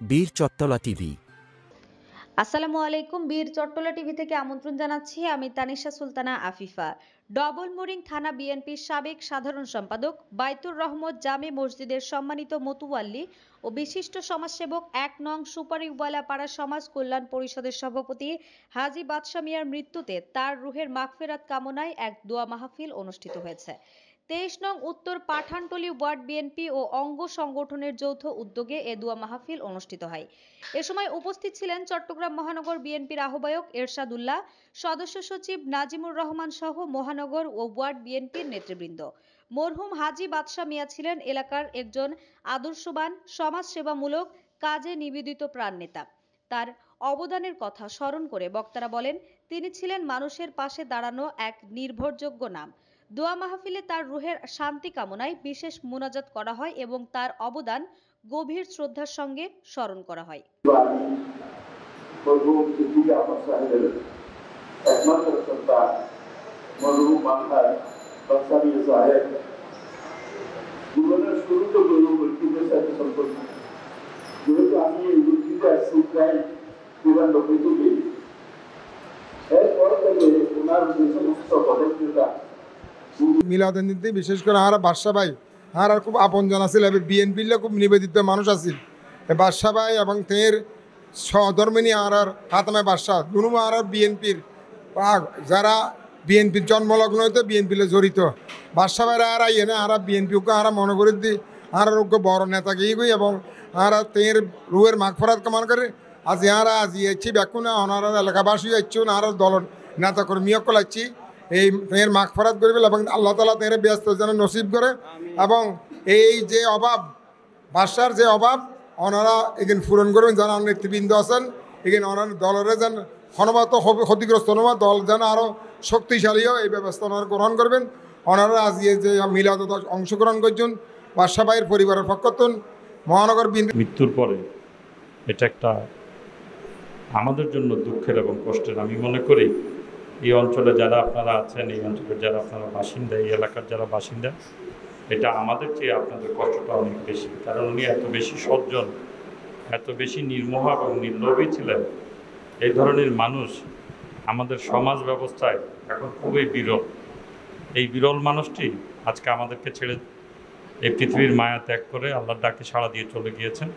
বীর চট্টলা টিভি। আসসালামু আলাইকুম। বীর চট্টলা টিভি থেকে আমন্ত্রণ জানাচ্ছি। আমি তানিশা সুলতানা আফিফা। ডবলমুরিং থানা বিএনপির সাবেক সাধারণ সম্পাদক বাইতুর রহমত জামে মসজিদের সম্মানিত মতুয়াল্লি ও বিশিষ্ট সমাজসেবক ১ নং সুপারিওয়ালা পাড়া সমাজ কল্যাণ পরিষদের সভাপতি হাজী বাদশা মিয়ার মৃত্যুতে তার রুহের মাগফিরাত কামনায় এক দোয়া মাহফিল অনুষ্ঠিত হয়েছে। ২৩ নং উত্তর পাঠানটলি ওয়ার্ড বিএনপি ও অঙ্গ সংগঠনের যৌথ উদ্যোগে এ দোয়া মাহফিল অনুষ্ঠিত হয়। এ সময় উপস্থিত ছিলেন চট্টগ্রাম মহানগর বিএনপির আহ্বায়ক এরশাদুল্লাহ, সদস্য সচিব নাজিমুর রহমান সহ মহানগর ও ওয়ার্ড বিএনপির নেতৃবৃন্দ। মরহুম হাজী বাদশা মিয়া ছিলেন এলাকার একজন আদর্শবান, সমাজসেবামূলক কাজে নিবেদিত প্রাণ নেতা। তার অবদানের কথা স্মরণ করে বক্তারা বলেন, তিনি ছিলেন মানুষের পাশে দাঁড়ানো এক নির্ভরযোগ্য নাম। দোয়া মাহফিলে তার রুহের শান্তি কামনায় বিশেষ মুনাজাত করা হয় এবং তার অবদান গভীর শ্রদ্ধার সঙ্গে স্মরণ করা হয়। একমাত্র সন্তান মরহুম মাথায় বাদশাহ সাহেব জীবনের শুরু তো ঐক্যের সাথে সম্পর্ক। যেহেতু আমি এই ঐক্যতে আসছি প্রায় ৯৪ থেকে, এরপর থেকে ওনার যে সমস্ত পদক্ষেপটা মিলাদে বিশেষ করে আর বাদশা ভাই আর খুব আপনজন আছিল, বিএনপির খুব নিবেদিত মানুষ আছিল। বাদশা ভাই এবং তের সহধর্মিনী আর হাতমে বাদশাহ দুনুমা আর বিএনপির যারা বিএনপির জন্মলগ্ন হইতে বিএনপির জড়িত বাদশা ভাইরা আর আইয়ে না আর বিএনপিকে আর মনে করে দি আর বড় নেতা গিয়ে গই এবং আর তের রুয়ের মাগফিরাত কামনা করে আজ আর আজ ইচ্ছি ব্যাকুন অনার এলাকাবাসী ইচ্ছু না আর দল নেতা কর্মীও কলাচ্ছি এই তের মাগফিরাত করবে এবং আল্লাহ তাআলা তের ব্যস্ত যেন নসিব করে এবং এই যে অভাব বাদশার যে অভাব ওনারা এখানে পূরণ করবেন। যারা নেতৃবৃন্দ আছেন এখানে ওনার দলের যেন হনমাত ক্ষতিগ্রস্ত হনমা দল যেন আরও শক্তিশালীও এই ব্যবস্থা ওনারা গ্রহণ করবেন। ওনারা আজ যে মিলাদ অংশগ্রহণ করছেন বাদশা ভাইয়ের পরিবারের পক্ষতুন মহানগর মৃত্যুর পরে এটা একটা আমাদের জন্য দুঃখের এবং কষ্টের। আমি মনে করি এই অঞ্চলে যারা আপনারা আছেন, এই অঞ্চলের যারা আপনারা বাসিন্দা, এই এলাকার যারা বাসিন্দা, এটা আমাদের চেয়ে আপনাদের কষ্টটা অনেক বেশি। কারণ উনি এত বেশি সজ্জন, এত বেশি নির্মোহ এবং নির্লোভী ছিলেন। এই ধরনের মানুষ আমাদের সমাজ ব্যবস্থায় এখন খুবই বিরল। এই বিরল মানুষটি আজকে আমাদেরকে ছেড়ে এই পৃথিবীর মায়া ত্যাগ করে আল্লাহর ডাকে সাড়া দিয়ে চলে গিয়েছেন।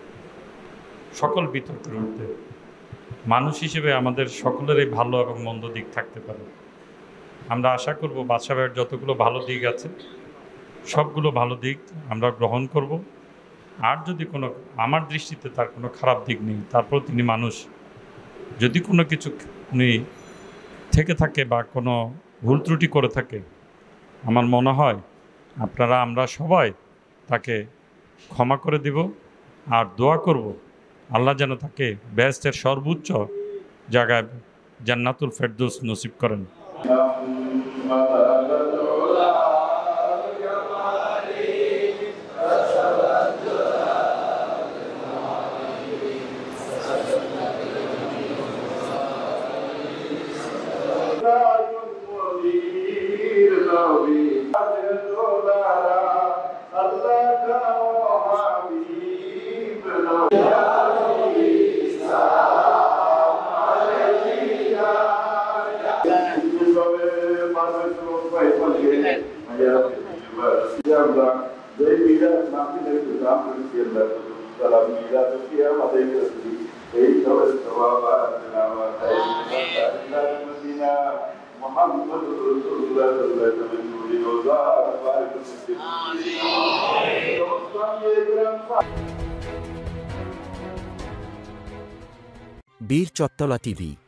সকল বিতর্কের ঊর্ধ্বে মানুষ হিসেবে আমাদের সকলেরই ভালো এবং মন্দ দিক থাকতে পারে। আমরা আশা করব বাদশা ভাইয়ের যতগুলো ভালো দিক আছে সবগুলো ভালো দিক আমরা গ্রহণ করব। আর যদি কোনো আমার দৃষ্টিতে তার কোনো খারাপ দিক নেই, তারপর তিনি মানুষ, যদি কোনো কিছু উনি থেকে থাকে বা কোনো ভুল ত্রুটি করে থাকে, আমার মনে হয় আপনারা আমরা সবাই তাকে ক্ষমা করে দিব আর দোয়া করব আল্লাহ যেন তাকে বেহেশতের সর্বোচ্চ জায়গায় জান্নাতুল ফেরদৌস নসিব করেন। বীর চট্টলা টিভি।